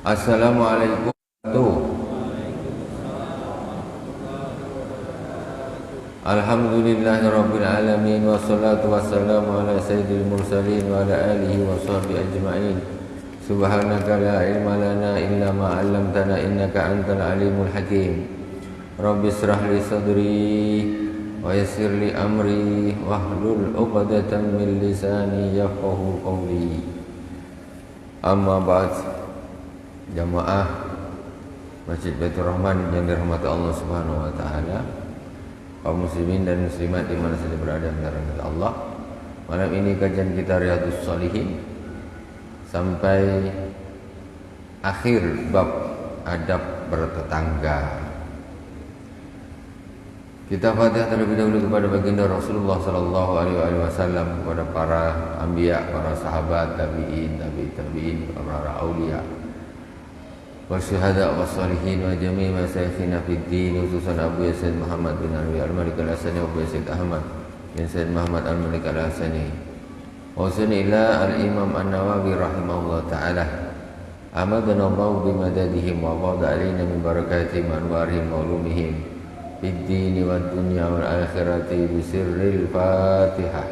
Assalamualaikum warahmatullahi. Alhamdulillahirabbil alamin wassalatu wassalamu ala sayyidil mursalin wa ala alihi wa sahbihi ajma'in. Subhanaka la ilma lana illa ma 'allamtana innaka antal alimul hakim. Rabbi israh li sadri wa yassir li amri wahlul 'uqdatam min lisani yafqahu qawli. Amma ba'd. Jamaah Masjid Baitur Rahman yang dirahmati Allah Subhanahu wa taala, kaum muslimin dan muslimat di mana saja berada mendengarkan Allah. Malam ini kajian kita Riyadhus Shalihin sampai akhir bab adab bertetangga. Kita Fatihah terlebih dahulu kepada baginda Rasulullah sallallahu alaihi wasallam, kepada para anbiya, para sahabat, tabi'in, tabi'in, para auliya, wasyuhada wassalihin wa jami' masyayikhina fid din, khususan Abu Yasin Muhammad bin Ali Al-Malik Al-Hasani wa Abu Yasin Ahmad bin Said Muhammad Al-Malik Al-Hasani wa ila Al-Imam An-Nawawi rahimahullah ta'ala. Amadana Allah bimadadihim wa qada alaina min barakatihim anwarihim wa ulumihim fid din wad dunya wal akhirati bi sirril Fatihah.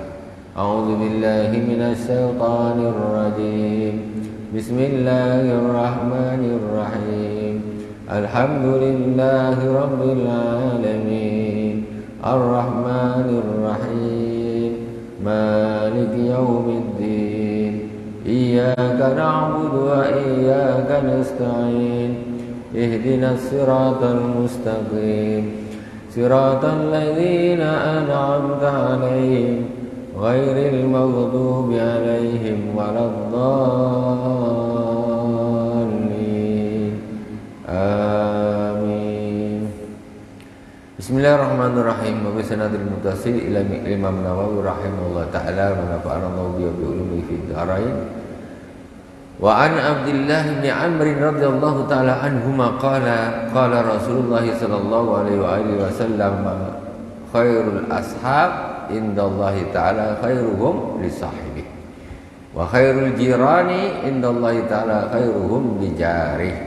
A'udzu billahi minasy syaithanir rajim. Bismillahirrahmanirrahim. Alhamdulillahi rabbil alamin. Ar-Rahmanirrahim. Maliki yaumiddin. Iyyaka na'budu wa iyyaka nasta'in. Ihdinas siratal mustaqim. Siratal ladzina an'amta 'alaihim ghairil maghdubi 'alaihim waladdallin. Amin. Bismillahirrahmanirrahim. Wa bisanadil muttasil ila Imam Nawawi rahimahullah ta'ala wa nafa'ana Allah bi ulumi fid dharain. Wa an Abdullah bin Amr radhiyallahu ta'ala anhuma qala Rasulullah sallallahu alaihi wa alihi wasallam khairul ashab indallahi ta'ala khairuhum li sahibi wa khairul jirani indallahi ta'ala khairuhum li jarih.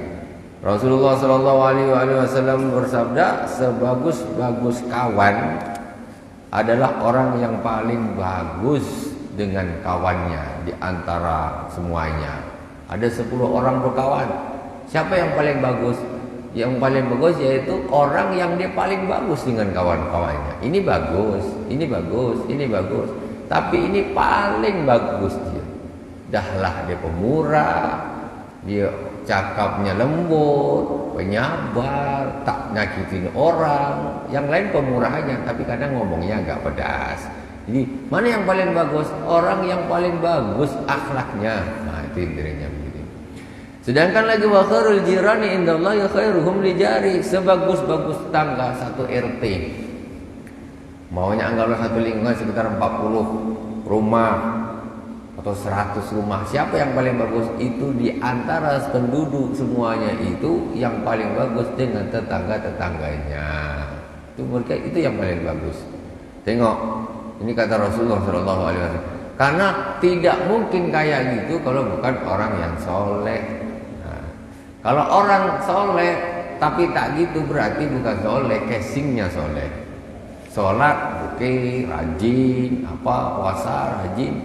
Rasulullah sallallahu alaihi wasallam bersabda, sebagus-bagus kawan adalah orang yang paling bagus dengan kawannya di antara semuanya. Ada 10 orang berkawan. Siapa yang paling bagus? Yang paling bagus yaitu orang yang dia paling bagus dengan kawan-kawannya. Ini bagus, ini bagus, ini bagus. Tapi ini paling bagus dia. Dahlah dia pemurah, dia cakapnya lembut, penyabar, tak nyakitin orang. Yang lain pemurahannya, tapi kadang ngomongnya agak pedas. Jadi mana yang paling bagus? Orang yang paling bagus akhlaknya. Nah itu intinya begitu. Sedangkan lagi wa khairul jirani indallahi khairuhum li jari. Sebagus-bagus tangga satu RT, maunya anggaplah satu lingkungan sekitar 40 rumah atau 100 rumah. Siapa yang paling bagus? Itu di antara penduduk semuanya itu yang paling bagus dengan tetangga-tetangganya. Itu mereka itu yang paling bagus. Tengok, ini kata Rasulullah sallallahu alaihi wasallam. Karena tidak mungkin kayak gitu kalau bukan orang yang soleh. Kalau orang soleh tapi tak gitu berarti bukan soleh, casingnya soleh. Sholat oke, rajin, puasa rajin,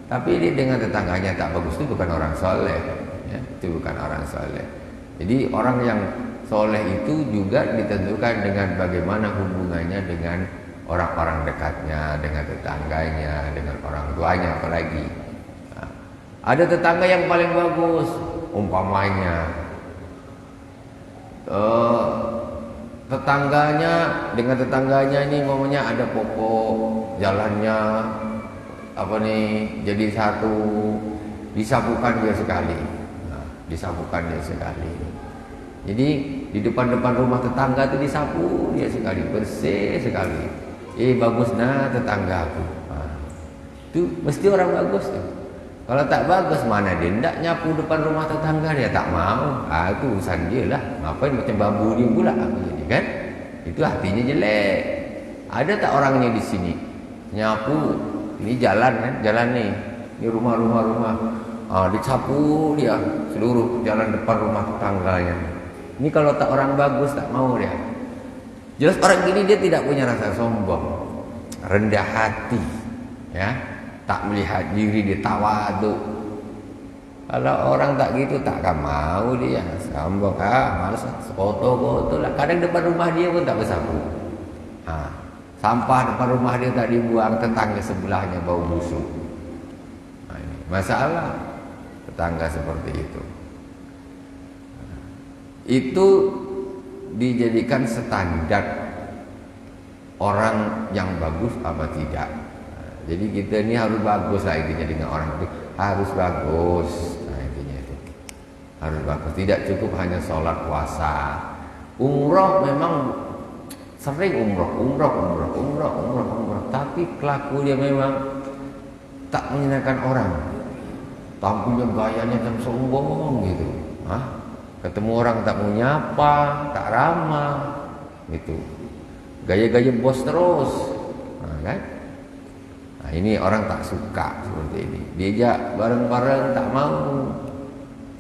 tapi ini dengan tetangganya tak bagus, itu bukan orang soleh, ya, itu bukan orang soleh. Jadi orang yang soleh itu juga ditentukan dengan bagaimana hubungannya dengan orang-orang dekatnya, dengan tetangganya, dengan orang tuanya apalagi. Nah, ada tetangga yang paling bagus, umpamanya dengan tetangganya ini ngomongnya ada pokok jalannya jadi satu, disapukan dia sekali. Nah, disapukan dia sekali. Jadi di depan rumah tetangga itu disapu dia sekali, bersih sekali. Bagus tetanggaku. Nah, itu mesti orang bagus tuh. Kalau tak bagus, mana dia hendak nyapu depan rumah tetangga, dia tak mau. Itu urusan dia lah. Ngapain macam bambu dia pula jadi kan? Itu hatinya jelek. Ada tak orangnya di sini nyapu? Ini jalan kan, jalan nih. Ini rumah. disapu dia seluruh jalan depan rumah tetangganya. Ini kalau tak orang bagus tak mau dia. Jelas orang gini dia tidak punya rasa sombong, rendah hati, ya, tak melihat diri, dia tawadu. Kalau orang tak gitu tak akan mau dia sombong, malas foto-foto lah. Kadang depan rumah dia pun tak bersapu. Sampah depan rumah dia tak dibuang, tetangga sebelahnya bau busuk. Ini masalah tetangga seperti itu. Itu dijadikan standar orang yang bagus apa tidak. Jadi kita ini harus bagus lah intinya dengan orang itu, harus bagus. Nah intinya itu harus bagus. Tidak cukup hanya sholat puasa, umroh memang sering umroh, tapi kelaku dia memang tak menyenangkan orang. Tampilnya gayanya dan sombong gitu. Ketemu orang tak mau nyapa, tak ramah, gitu. Gaya-gaya bos terus, kan? Nah, ini orang tak suka seperti ini. Diajak bareng-bareng tak mau.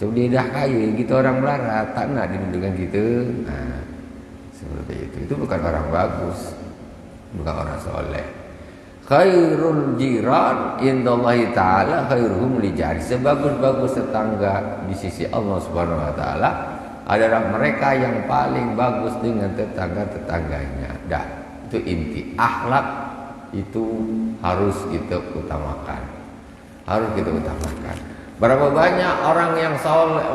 Coba dia dah kaya, gitu orang melarat, tak nak dengan kita. Nah, seperti itu. Itu bukan orang bagus, bukan orang soleh. Khairul jiran indallahi ta'ala khairuhum li jari. Sebagus-bagus tetangga di sisi Allah Subhanahu wa taala adalah mereka yang paling bagus dengan tetangga-tetangganya. Dah, itu inti. Akhlak itu harus kita utamakan. Harus kita utamakan. Berapa banyak orang yang soleh,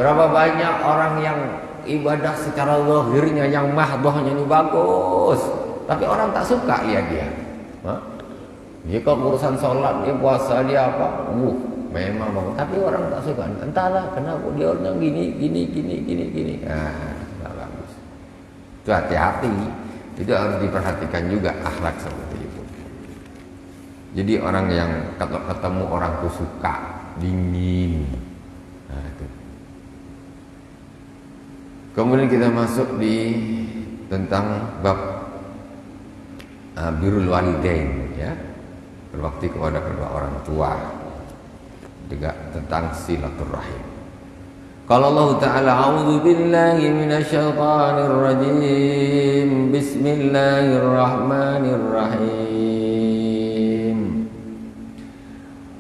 berapa banyak orang yang ibadah secara zahirnya yang mahdhahnya ini bagus, tapi orang tak suka lihat dia. Dia kalau urusan sholat, dia puasa, dia apa? Memang bagus. Tapi orang tak suka. Entahlah kenapa dia orang gini. Tak bagus. Itu hati-hati. Itu harus diperhatikan juga akhlak seperti itu. Jadi orang yang ketemu orang itu suka, dingin. Nah, itu. Kemudian kita masuk di tentang bab birrul walidain, ya, berbakti kepada kedua orang tua, juga tentang silaturahim. Qala Allah Ta'ala, a'udzu billahi minasyaitonir rajim. Bismillahirrahmanirrahim.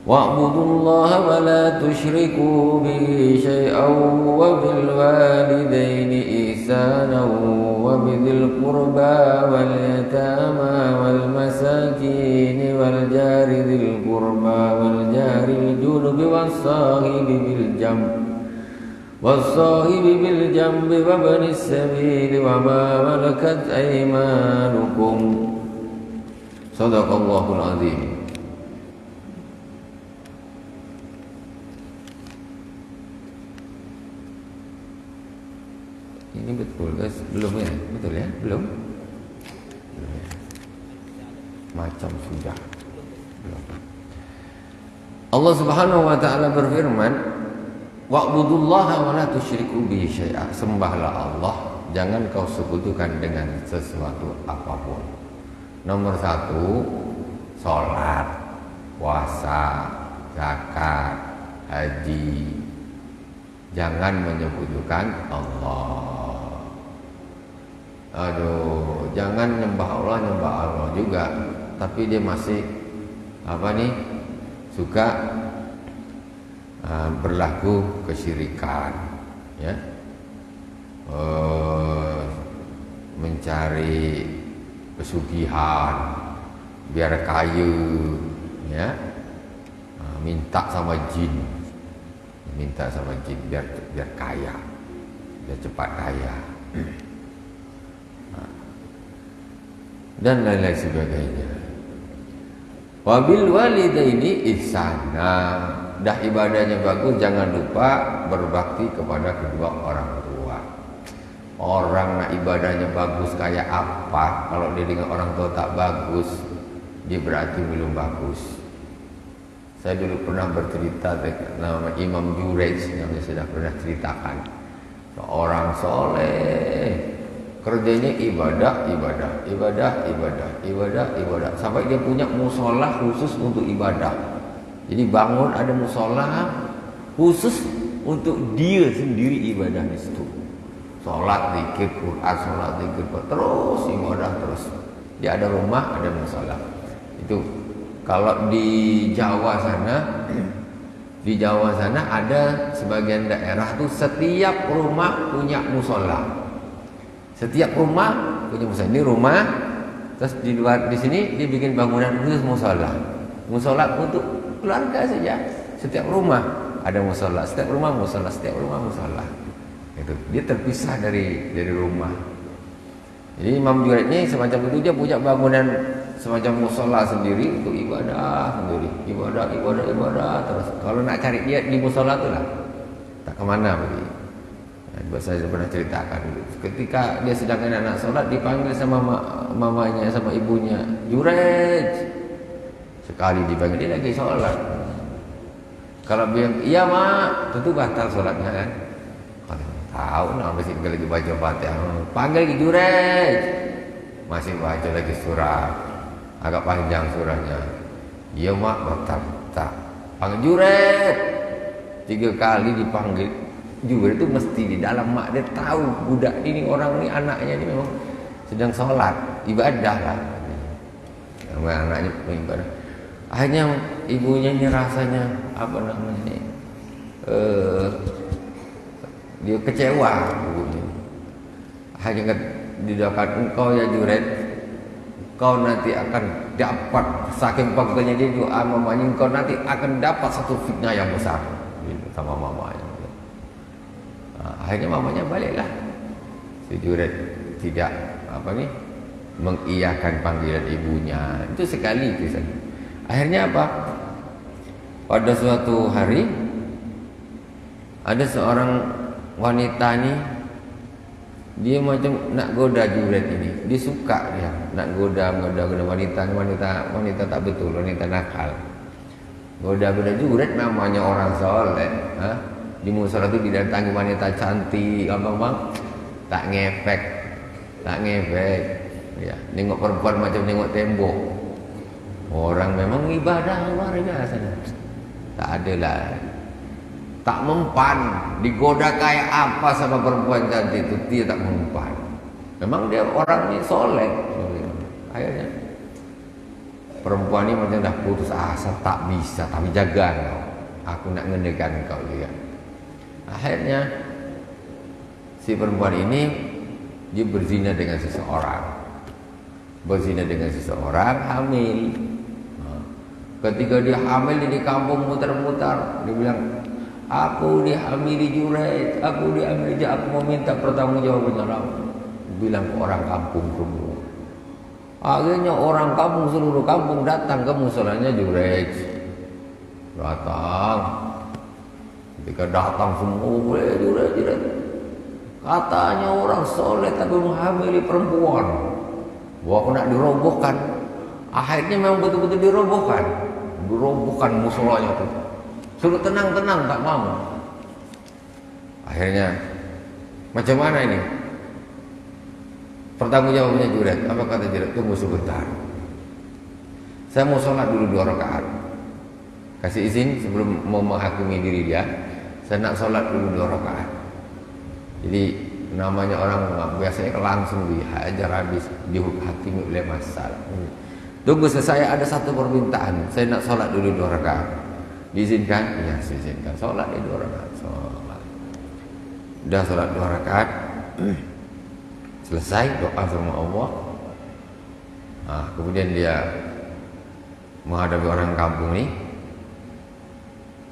Wa'budullaha wa la tusyriku bihi syai'an wa bil walidaini ihsanan wa bidhil qurba wal yatama wal masakin wal jari dzil qurba wal jaril junubi was sahibi bil jambi wa banis sabili wa ma malakat aymanukum. Shadaqallahul azim. Ini betul guys, belum ya? Betul ya? Belum ya? Macam sudah belum. Allah Subhanahu wa taala berfirman, wa'budullaha wa la tusyriku bihi syai'a. Sembahlah Allah, jangan kau sekutukan dengan sesuatu apapun. Nomor 1, sholat, puasa, zakat, haji. Jangan menyekutukan Allah. Jangan nyembah Allah juga, tapi dia masih suka berlaku kesyirikan, ya, mencari pesugihan biar kaya, ya, minta sama jin biar kaya, biar cepat kaya. Dan lain-lain sebagainya. Wabil walidaini ihsana. Dah ibadahnya bagus, jangan lupa berbakti kepada kedua orang tua. Orang nak ibadahnya bagus kayak apa, kalau dia dengan orang tua tak bagus, dia berarti belum bagus. Saya dulu pernah bercerita nama Imam Jurej, yang saya sudah pernah ceritakan. Seorang soleh, kerjanya ibadah, sampai dia punya musola khusus untuk ibadah. Jadi bangun ada musola khusus untuk dia sendiri ibadah di situ. Sholat, zikir, Quran, sholat, zikir, terus ibadah terus. Dia ada rumah, ada musola. Itu kalau di Jawa sana, ada sebagian daerah tuh setiap rumah punya musola. Setiap rumah punya musola. Ini rumah, terus di luar di sini dia bikin bangunan khusus musola. Musola untuk keluarga saja. Setiap rumah ada musola, setiap rumah musola, setiap rumah musola. Itu dia terpisah dari rumah. Jadi Imam Junaid ini semacam itu, dia punya bangunan semacam musola sendiri untuk ibadah sendiri, ibadah terus. Kalau nak cari dia di musola tu lah, tak kemana pergi. Nah, saya pernah ceritakan dulu. Ketika dia sedang anak sholat, dipanggil sama mamanya, sama ibunya, Junaid. Sekali dipanggil dia lagi sholat. Kalau bilang iya mak, tentu batal sholatnya kan. Tahu nah masih lagi baca Fatihah. Panggil lagi Junaid. Masih baca lagi surah. Agak panjang surahnya. Iya mak, batal. Tak. Panggil Junaid. 3 kali dipanggil. Junaid itu mesti di dalam mak dia tahu budak ini, orang ini, anaknya ini memang sedang sholat, ibadah lah. Anaknya ibadah. Akhirnya ibunya ini rasanya apa namanya? Dia kecewa ibunya. Hanya didoakan engkau ya Junaid, kau nanti akan dapat, saking bagusnya dia doa mamanya, engkau nanti akan dapat satu fitnah yang besar sama mamanya. Nah, akhirnya mamanya baliklah. Si Junaid tidak mengiyakan panggilan ibunya. Itu sekali kisah. Akhirnya apa? Pada suatu hari ada seorang wanita ni, dia macam nak goda Junaid ini. Dia suka dia nak goda wanita tak betul, wanita nakal. Goda Junaid namanya orang soleh. Di musola itu didatangi wanita cantik, bang, tak ngefek. Ya, nengok perempuan macam nengok tembok. Orang memang ibadah luar biasa. Tak adalah. Tak mempan, digoda kayak apa sama perempuan cantik itu, dia tak mempan. Memang dia orang ini soleh. Akhirnya perempuan ini macam dah putus asa, tak bisa, tapi jaga kau. Aku nak ngendekan kau juga. Akhirnya si perempuan ini dia berzina dengan seseorang, hamil. Ketika dia hamil, dia di kampung muter-muter, dia bilang, aku dihamili Junaid, aku mau minta pertanggungjawaban. Bilang ke orang kampung semua. Akhirnya orang kampung, seluruh kampung datang ke musolanya Junaid. Datang. Ketika datang semua, Junaid. Katanya orang soleh tapi menghamili perempuan. Wah, nak dirobohkan. Akhirnya memang betul-betul dirobohkan musolanya itu. Suruh tenang-tenang, tak mau. Akhirnya macam mana ini? Pertanggungjawabannya Junaid. Apa kata Junaid? Tunggu sebentar. Saya mau sholat dulu 2 rakaat. Kasih izin sebelum mau menghakimi diri dia. Saya nak sholat dulu 2 rakaat. Jadi namanya orang biasanya langsung dihajar habis, dihakimi oleh masalah. Tunggu selesai, ada satu permintaan. Saya nak sholat dulu 2 rakaat. Diizinkan? Ya, diizinkan. Sholat di 2 rakaat. Sudah sholat 2 rakaat. Selesai doa sama Allah. Kemudian dia menghadapi orang kampung ini.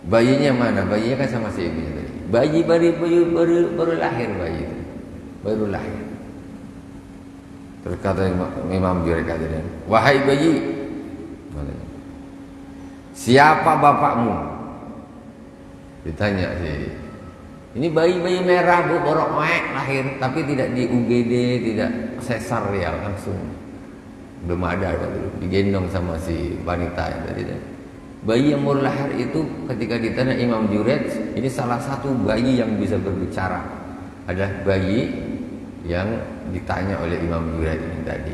Bayinya mana? Bayinya kan sama si ibunya tadi. Bayi baru lahir bayi itu. Baru lahir. Terus kata Imam Junaid katanya, wahai bayi, siapa bapakmu? Ditanya sih. Ini bayi merah bu, borok lahir, tapi tidak di UGD, tidak sesar ya, langsung. Belum ada dulu, digendong sama si wanita yang tadi. Bayi yang baru lahir itu ketika ditanya Imam Junaid, ini salah satu bayi yang bisa berbicara. Adalah bayi yang ditanya oleh Imam Junaid ini tadi.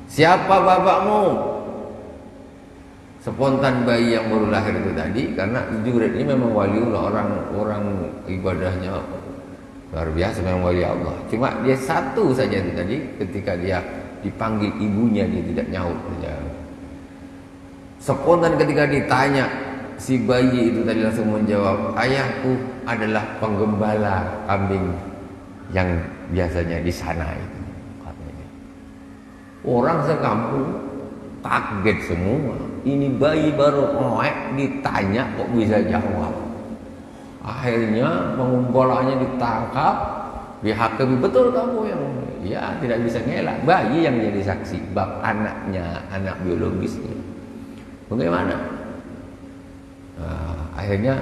Siapa bapakmu? spontan bayi yang baru lahir itu tadi, karena Juret ini memang waliullah, orang ibadahnya luar biasa, memang wali Allah. Cuma dia satu saja itu tadi, ketika dia dipanggil ibunya dia tidak nyaut saja. Spontan ketika ditanya, si bayi itu tadi langsung menjawab, ayahku adalah penggembala kambing yang biasanya di sana itu. Orang sekampung kaget semua. Ini bayi baru ditanya kok bisa jawab. Akhirnya penggembalanya ditangkap, dihakimi, betul kamu yang ya tidak bisa ngelak. Bayi yang jadi saksi, bab anaknya, anak biologisnya. Bagaimana? Nah, akhirnya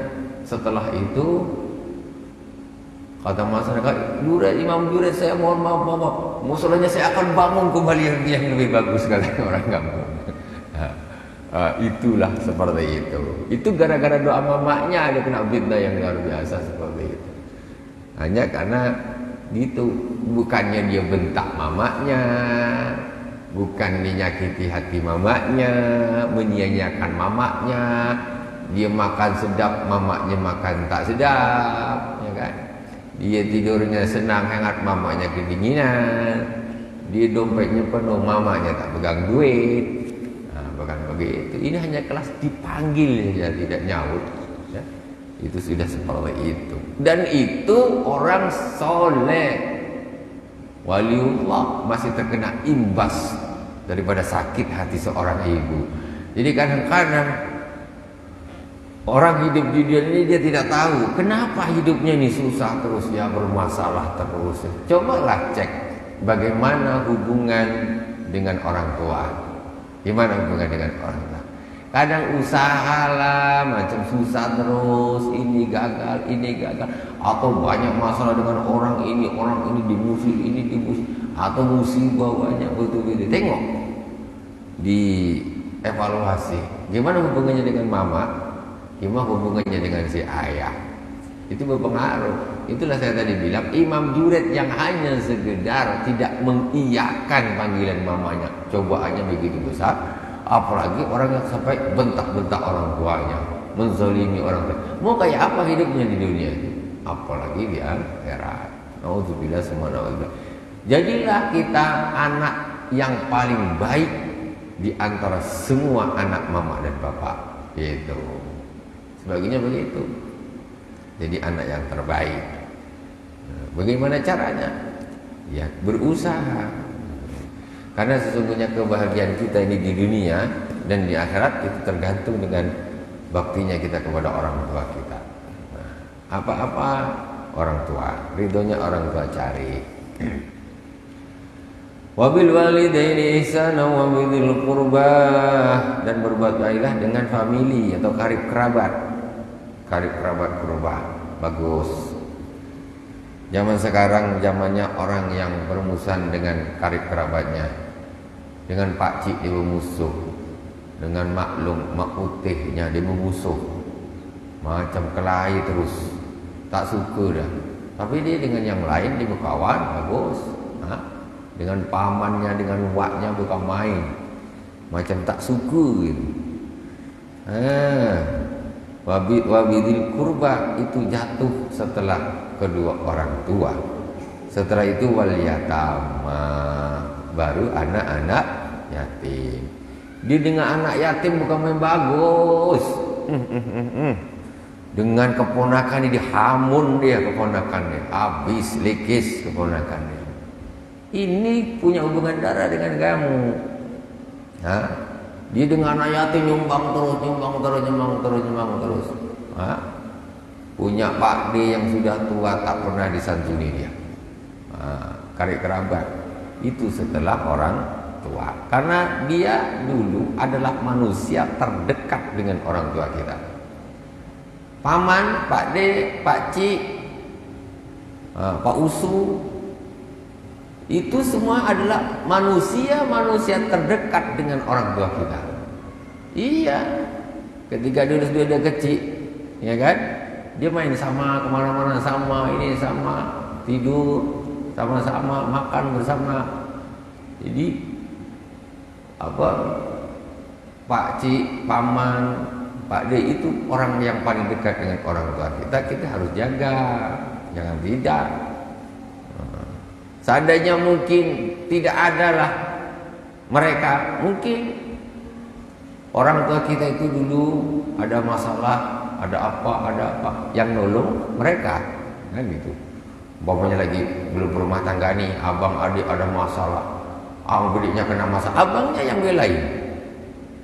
setelah itu kata masyarakat, Imam Juret, saya mohon maaf, musolanya saya akan bangun kembali yang lebih bagus, kata orang kampung. Itulah seperti itu. Itu gara-gara doa mamanya dia kena fitnah yang luar biasa seperti itu. Hanya karena gitu, bukannya dia bentak mamanya, bukan menyakiti hati mamanya, menyia-nyiakan mamanya, dia makan sedap, mamanya makan tak sedap, ya kan? Dia tidurnya senang hangat, mamanya kedinginan. Dia dompetnya penuh, mamanya tak pegang duit. Nah, bukan begitu. Ini hanya kelas dipanggil saja, tidak nyaut. Ya. Itu sudah seperti itu. Dan itu orang soleh, waliullah, masih terkena imbas daripada sakit hati seorang ibu. Jadi kadang-kadang orang hidup di dunia ini dia tidak tahu kenapa hidupnya ini susah terus, ya bermasalah terus. Cobalah cek bagaimana hubungan dengan orang tua. Gimana hubungan dengan orang tua? Kadang usahalah macam susah terus, ini gagal, atau banyak masalah dengan orang ini dimusuhi, atau musibah banyak betul-betul. Tengok, dievaluasi gimana hubungannya dengan mama, gimana hubungannya dengan si ayah. Itu berpengaruh. Itulah saya tadi bilang, Imam Juret yang hanya sekedar tidak mengiyakan panggilan mamanya, cobaannya begitu besar. Apalagi orang yang sampai bentak-bentak orang tuanya, menzalimi orang tua. Mau kayak apa hidupnya di dunia ini? Apalagi di akhirat. Nauzubillah semua nauzubillah. Jadilah kita anak yang paling baik di antara semua anak mama dan bapak. Gitu. Sebagainya begitu. Jadi anak yang terbaik. Bagaimana caranya? Ya berusaha. Karena sesungguhnya kebahagiaan kita ini di dunia dan di akhirat itu tergantung dengan baktinya kita kepada orang tua kita. Apa-apa orang tua, ridhonya orang tua cari. Wabil walidaini ihsana wa bidzil qurbah, dan berbuat baiklah dengan famili atau karib kerabat. Karib kerabat kurba bagus. Zaman sekarang zamannya orang yang bermusuhan dengan karib kerabatnya. Dengan pakcik dia bermusuh, dengan maklum mak putihnya dia bermusuh. Macam kelahi terus, tak suka dah. Tapi dia dengan yang lain dia berkawan bagus. Dengan pamannya, dengan waknya bukan main. Macam tak suka gitu. Wabidzil kurba itu jatuh setelah kedua orang tua. Setelah itu wal yatama, baru anak-anak yatim. Dia dengan anak yatim bukan main bagus. Dengan keponakan dia dihamun, dia keponakannya habis likis keponakannya. Ini punya hubungan darah dengan kamu. Dia dengan anak yatim nyumbang terus. Punya Pak D yang sudah tua tak pernah disantuni dia. Karib kerabat itu setelah orang tua, karena dia dulu adalah manusia terdekat dengan orang tua kita. Paman, Pak D, Pak Cik, Pak Usu, itu semua adalah manusia terdekat dengan orang tua kita. Iya, ketika dulu dia kecil, ya kan, dia main sama, kemana-mana sama, ini sama, tidur sama-sama, makan bersama. Jadi Pak Cik, Paman, Pak D itu orang yang paling dekat dengan orang tua kita. Kita harus jaga, jangan tidak. Seandainya mungkin tidak adalah mereka, mungkin orang tua kita itu dulu ada masalah, ada apa, yang nolong mereka, kan gitu. Umpamanya lagi belum berumah tangga nih, abang adik ada masalah, adiknya kena masalah, abangnya yang belain.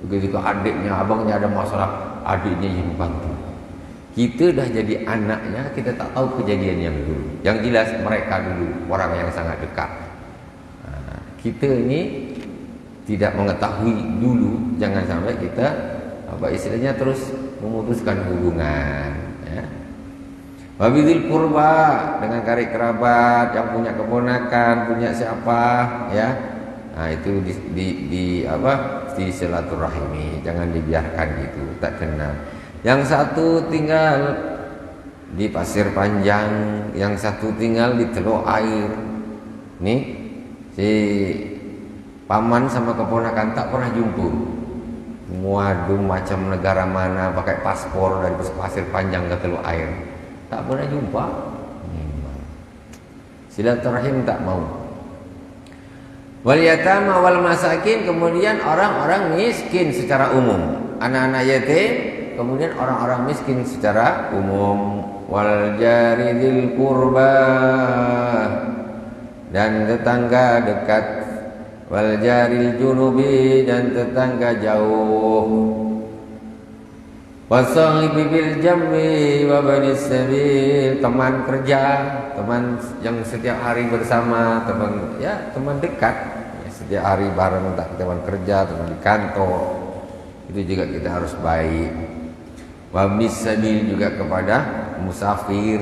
Begitu ke adiknya, abangnya ada masalah, adiknya yang bantu. Kita dah jadi anaknya, kita tak tahu kejadian yang dulu. Yang jelas mereka dulu orang yang sangat dekat. Kita ini tidak mengetahui dulu, jangan sampai kita istilahnya terus memutuskan hubungan. Wabidzil qurba, dengan karib kerabat yang punya keponakan, punya siapa, ya. Nah, itu di silaturahimi, jangan dibiarkan gitu, tak kenal. Yang satu tinggal di Pasir Panjang, yang satu tinggal di Teluk Air. Nih, si paman sama keponakan tak pernah jumpa. Waduh, macam negara mana pakai paspor dari Pasir Panjang ke Teluk Air, tak pernah jumpa. Silaturahim tak mau. Wal yatama wal masakin, kemudian orang-orang miskin secara umum, anak-anak yatim, kemudian orang-orang miskin secara umum. Wal jari dzil qurba, dan tetangga dekat. Wal jaril junubi, dan tetangga jauh. Wasahibi bil jambi wa banis sabil, teman kerja, teman yang setiap hari bersama, teman dekat, ya, setiap hari bareng, teman kerja, teman di kantor, itu juga kita harus baik. Wa banis sabil, juga kepada musafir,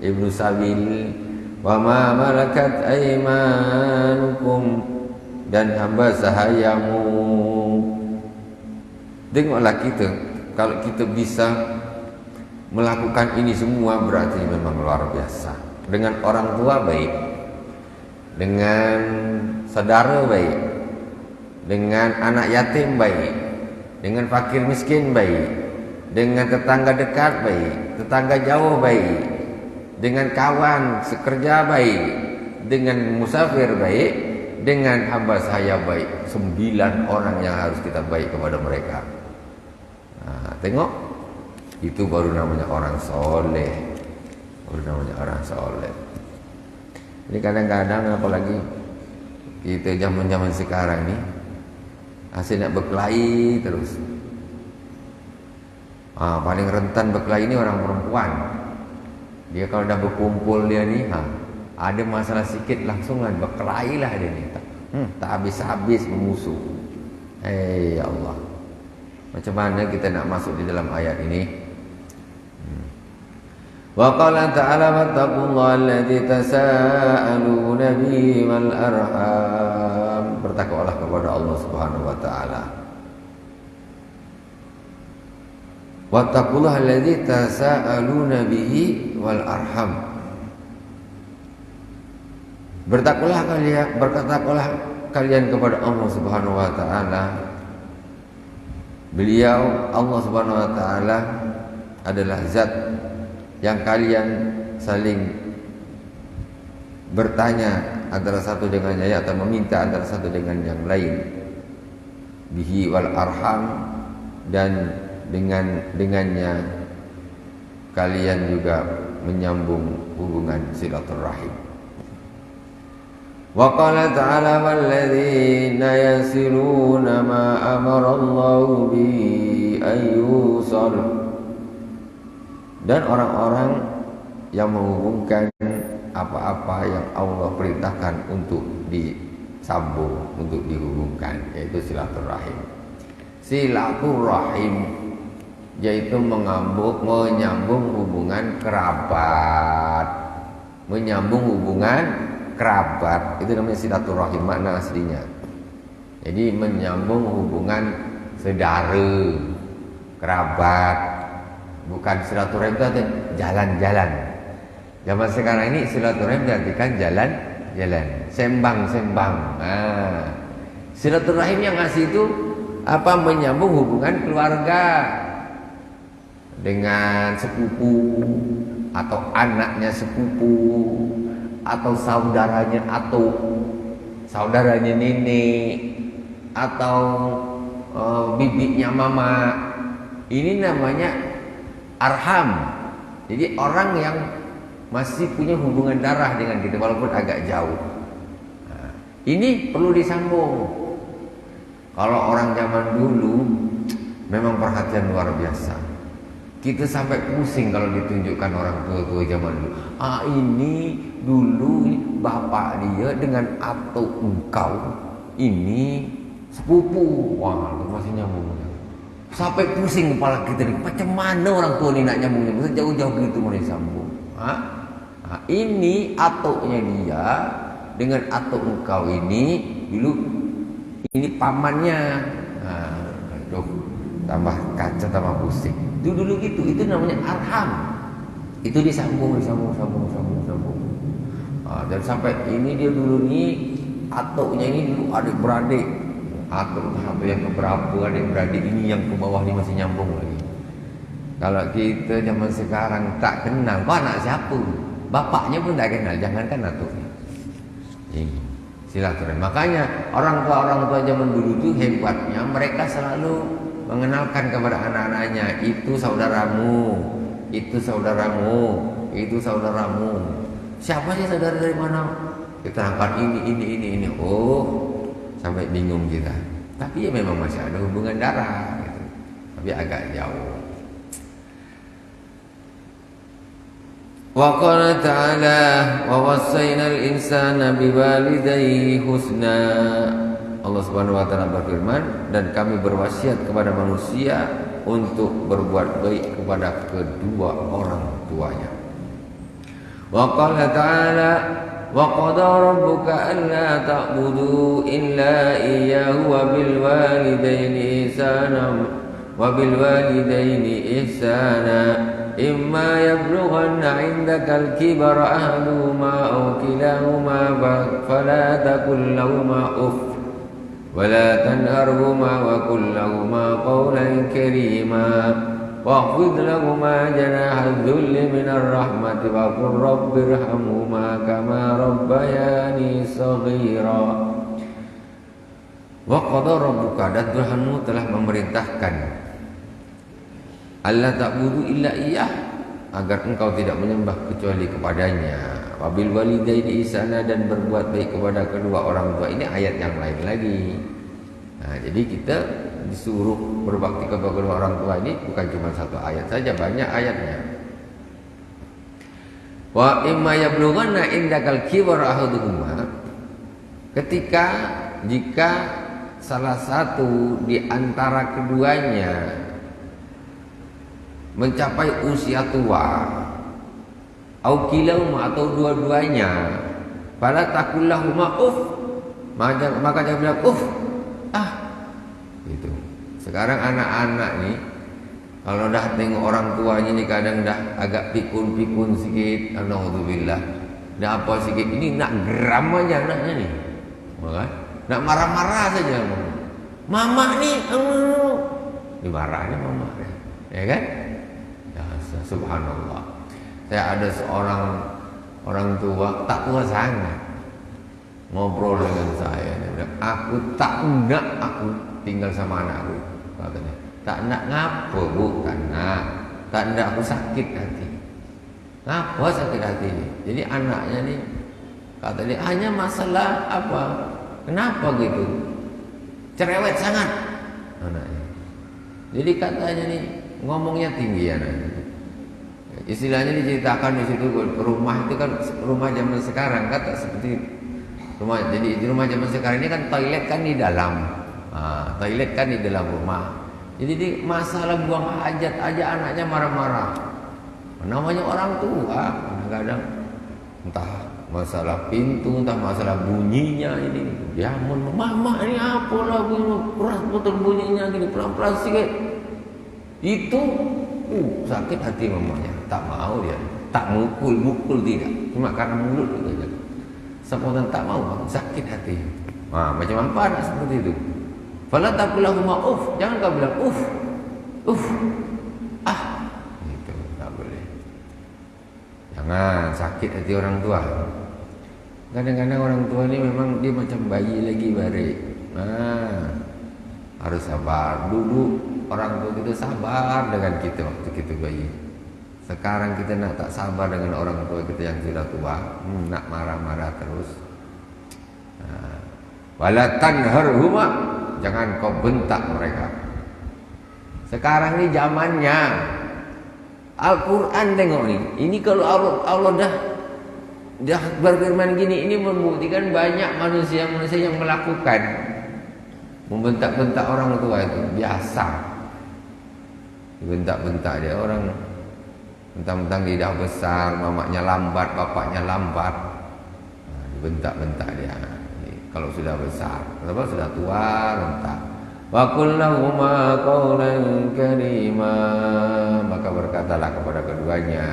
ibnu sabil. Wa ma malakat aymanukum, dan hamba sahayamu. Tengoklah kita, kalau kita bisa melakukan ini semua berarti memang luar biasa. Dengan orang tua baik, dengan saudara baik, dengan anak yatim baik, dengan fakir miskin baik, dengan tetangga dekat baik, tetangga jauh baik, dengan kawan sekerja baik, dengan musafir baik, dengan hamba saya baik. 9 orang yang harus kita baik kepada mereka. Nah, tengok, itu baru namanya orang soleh. Baru namanya orang soleh. Ini kadang-kadang apalagi kita zaman-zaman sekarang ini asal nak berkelahi terus. Paling rentan berkelahi ini orang perempuan. Dia kalau dah berkumpul dia ni, ada masalah sikit langsung lah berkelahi lah dia ni. Tak habis-habis memusuh. Ya Allah. Macam mana kita nak masuk di dalam ayat ini? Wa qala ta'ala wattaqullaha alladzi tasaaluna bihi wal arham. Bertakwalah kepada Allah Subhanahu wa taala. Wattaqullaha alladzi tasaaluna bihi wal arham. Bertakwalah kalian kepada Allah Subhanahu wa taala. Beliau Allah Subhanahu wa taala adalah zat yang kalian saling bertanya antara satu dengan yang lain, atau meminta antara satu dengan yang lain. Bihi wal arham, dan dengannya kalian juga menyambung hubungan silaturahim. Wa qala ta'ala walladzina yasiluna ma amara Allahu bi ayyusal, dan orang-orang yang menghubungkan apa-apa yang Allah perintahkan untuk disambung, untuk dihubungkan, yaitu silaturahim. Silaturahim yaitu menyambung hubungan kerabat, menyambung hubungan kerabat, itu namanya silaturahim makna aslinya. Jadi menyambung hubungan saudara, kerabat. Bukan silaturahim itu ada jalan-jalan. Zaman sekarang ini silaturahim diartikan jalan-jalan, sembang-sembang. Silaturahim yang ngasih itu Apa menyambung hubungan keluarga dengan sepupu atau anaknya sepupu atau saudaranya nenek atau bibinya mama. Ini namanya arham. Jadi orang yang masih punya hubungan darah dengan kita walaupun agak jauh. Nah, ini perlu disambung. Kalau orang zaman dulu memang perhatian luar biasa. Kita sampai pusing kalau ditunjukkan orang tua-tua zaman dulu. Ini dulu bapak dia dengan atau engkau ini sepupu. Wah, itu masih nyambung. Sampai pusing kepala kita nih. Macam mana orang tua ini nak nyambungnya? Bisa jauh-jauh gitu mau disambung. Ini atoknya dia dengan atok engkau ini dulu ini pamannya. Tambah kaca tambah pusing. Itu dulu gitu. Itu namanya arham. Itu disambung. Dan sampai ini dia dulu nih atoknya ini dulu adik-beradik. Atok satu yang keberapa adik-beradik ini yang ke bawah ini masih nyambung lagi. Kalau kita zaman sekarang tak kenal, kau anak siapa? Bapaknya pun tak kenal, jangankan atuknya. Ini silaturahmi. Makanya orang tua zaman dulu itu hebatnya mereka selalu mengenalkan kepada anak-anaknya, itu saudaramu, itu saudaramu, itu saudaramu. Siapa sih saudara dari mana? Kita angkat ini. Oh, sampai bingung kita. Tapi ya memang masih ada hubungan darah gitu. Tapi agak jauh. Wa qala ta'ala wa wassaynal insana biwalidayhi husna. Allah Subhanahu wa taala berfirman, dan kami berwasiat kepada manusia untuk berbuat baik kepada kedua orang tuanya. Wa qala ta'ala wa qada rabbuka alla ta'budu illa iyyahu wa bil walidayni ihsana imma yablughanna 'indaka al-kibara ahaduhuma aw kilahuma fala taqul lahumā uff wa la tanharhumā wa qul lahumā qawlan karīmā waqfid lahumā janāha adh-dhulli minar rahmati wa qur rabbirhamhumā kamā rabbayānī shaghīrā. Wa qada rabbuka, dan Tuhanmu telah memerintahkan alla ta'budu illa iyyah, agar engkau tidak menyembah kecuali kepadanya. Wabil walidaini ihsana, dan berbuat baik kepada kedua orang tua. Ini ayat yang lain lagi. Nah, jadi kita disuruh berbakti kepada kedua orang tua ini bukan cuma satu ayat saja, banyak ayatnya. Wa imma yablughanna indakal kibara ahaduhuma, jika salah satu di antara keduanya mencapai usia tua, au kilahuma, atau dua-duanya, fala taqul lahumā uff, maka jangan bilang uff. Gitu. Sekarang anak-anak nih kalau dah tengok orang tuanya nih kadang dah agak pikun-pikun sikit, alhamdulillah, dah apa sikit, ini nak geram aja anaknya nih, maka nak marah-marah saja. Mama nih, dimarahnya mama, ya kan? Ya, subhanallah. Saya ada seorang orang tua, tak tua sangat, ngobrol dengan saya. Dia bilang, aku tak nak aku tinggal sama anakku, katanya. Tak nak ngapa bu, tak nak aku sakit hati. Ngapa sakit hati? Jadi anaknya nih, kata dia, hanya masalah apa? Kenapa gitu? Cerewet sangat anaknya. Jadi katanya nih, ngomongnya tinggi anaknya. Istilahnya diceritakan di situ, rumah itu kan rumah zaman sekarang kata seperti rumah. Jadi di rumah zaman sekarang ini kan toilet kan di dalam, toilet kan di dalam rumah. Jadi di masalah buang hajat aja anaknya marah-marah. Namanya orang tua, kadang-kadang entah masalah pintu, entah masalah bunyinya ini. Ya ampun, mama ini apa lah keras betul bunyinya gini, pelan-pelan sedikit. Itu sakit hati mamanya. Tak mau dia, tak mukul tidak, cuma karena mulut itu saja. Spontan tak mau, sakit hati. Macam apa anak seperti itu? Fala taqul lahuma uff, jangan kau bilang uff. Uff. Ah, itu tak boleh. Jangan sakit hati orang tua. Kadang-kadang orang tua ini memang dia macam bayi lagi barik. Harus sabar. Dulu orang tua kita sabar dengan kita waktu kita bayi. Sekarang kita nak tak sabar dengan orang tua kita yang sudah tua, nak marah-marah terus. Wala tanharhuma, jangan kau bentak mereka. Sekarang ini zamannya Al-Quran, tengok ni. Ini kalau Allah dah berfirman gini, ini membuktikan banyak manusia-manusia yang melakukan membentak-bentak orang tua itu biasa. Dibentak-bentak dia orang, mentang-mentang dia dah besar, mamaknya lambat, bapaknya lambat, dibentak-bentak dia. Kalau sudah besar, kalau sudah tua, rentak. Wa qul lahuma qawlan karima, maka berkatalah kepada keduanya,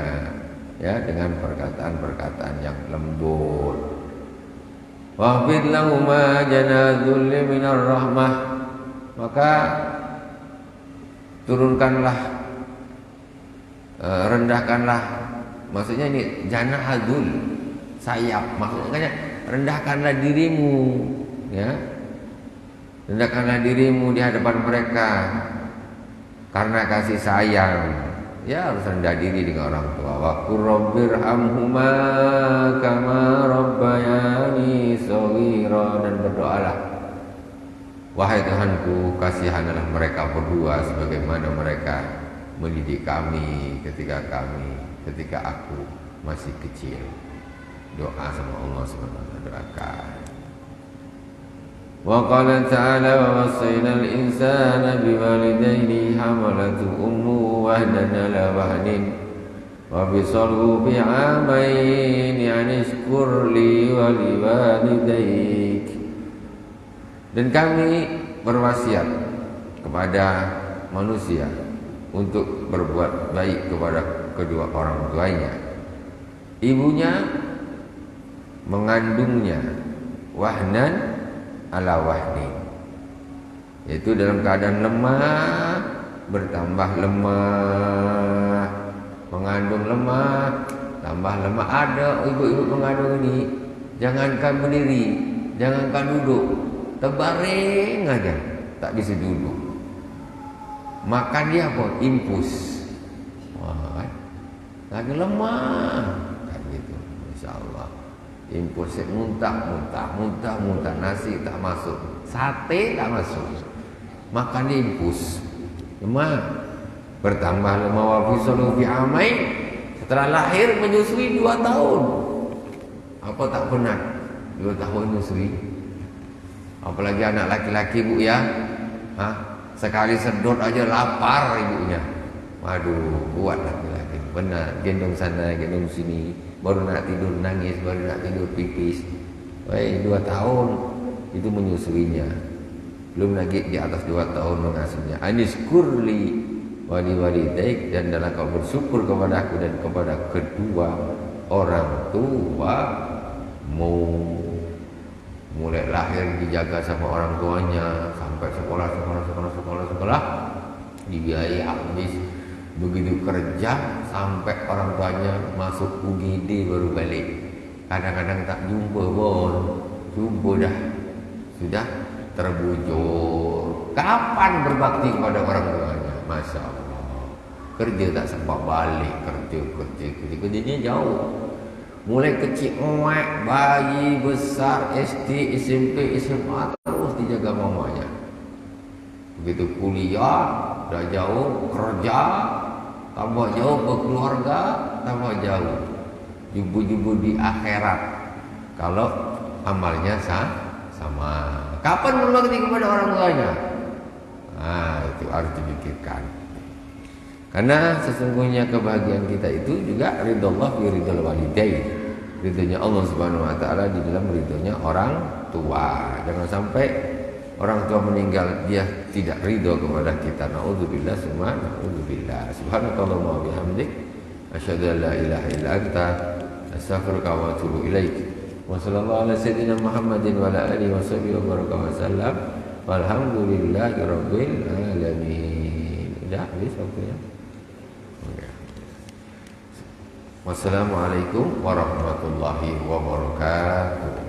ya, dengan perkataan-perkataan yang lembut. Wahfid lahuma janadzulli minar rahmah, maka turunkanlah, rendahkanlah, maksudnya ini janahadzul, sayap, maksudnya rendahkanlah dirimu, ya, rendahkanlah dirimu di hadapan mereka karena kasih sayang. Ya, harus rendah diri dengan orang tua. Wa qur rabbirhamhuma kama rabbayani shaghira, dan berdoalah, wahai Tuhanku, kasihanlah mereka berdua sebagaimana mereka mendidik kami ketika aku masih kecil. Doa sama Allah SWT, doakan. Wa qala ta'ala wa wassayna al-insana biwalidayhi hamalatu ummuhu wahnan ala wahnin wa bisaluhu bi'amain an ishkur li wa liwalidayk. Dan kami berwasiat kepada manusia untuk berbuat baik kepada kedua orang tuanya. Ibunya mengandungnya wahnan ala wahni, yaitu dalam keadaan lemah bertambah lemah, mengandung lemah tambah lemah. Ada ibu-ibu mengandung ini, jangankan berdiri, jangankan duduk, terbaring aja, tak bisa duduk. Makan dia apa? Impus. Wah, lagi lemah kan gitu, insyaallah. Impus, muntah, nasi tak masuk, sate tak masuk, makan impus, lemah, bertambah lemah. Wa fisalu fi amain, setelah lahir menyusui 2 tahun. Apa tak penat 2 tahun menyusui? Apalagi anak laki-laki, Bu, ya, sekali sedot aja lapar ibunya. Waduh, kuat laki-laki, benar, gendong sana gendong sini, baru nak tidur nangis, baru nak tidur pipis. 2 tahun itu menyusuinya, belum lagi di atas 2 tahun mengasuhnya. Anishkurli wali walidaik, dan dalam kau bersyukur kepada aku dan kepada kedua orang tuamu. Mulai lahir dijaga sama orang tuanya, sampai sekolah dibiayai habis. Begitu kerja sampai orang tuanya masuk UGD baru balik. Kadang-kadang tak jumpa pun, jumpa dah sudah terbujur. Kapan berbakti kepada orang tuanya? Masya Allah. Kerja tak sempat balik, kerjanya jauh. Mulai kecil, bayi, besar, SD, SMP, SMA, terus dijaga mamanya. Begitu kuliah, dah jauh, kerja, tambah jauh, berkeluarga, tambah jauh. Jumpa-jumpa di akhirat kalau amalnya sama. Kapan berbakti kepada orang tuanya? Itu harus dipikirkan. Karena sesungguhnya kebahagiaan kita itu juga ridhollah fi ridhol walidain, ridhonya Allah Subhanahu wa taala di dalam ridhonya orang tua. Jangan sampai orang tua meninggal dia tidak ridho kepada kita. Naudzubillah, summa naudzubillah. Subhanakallahumma wa bihamdik, asyhadu an la ilaha illa anta, astaghfiruka wa atubu ilaik. Wa sallallahu ala sayyidina Muhammadin wa ala alihi wa sahbihi wa baraka wa sallam. Walhamdulillahirabbil alamin. Udah habis waktunya. Oke. Wassalamualaikum warahmatullahi wabarakatuh.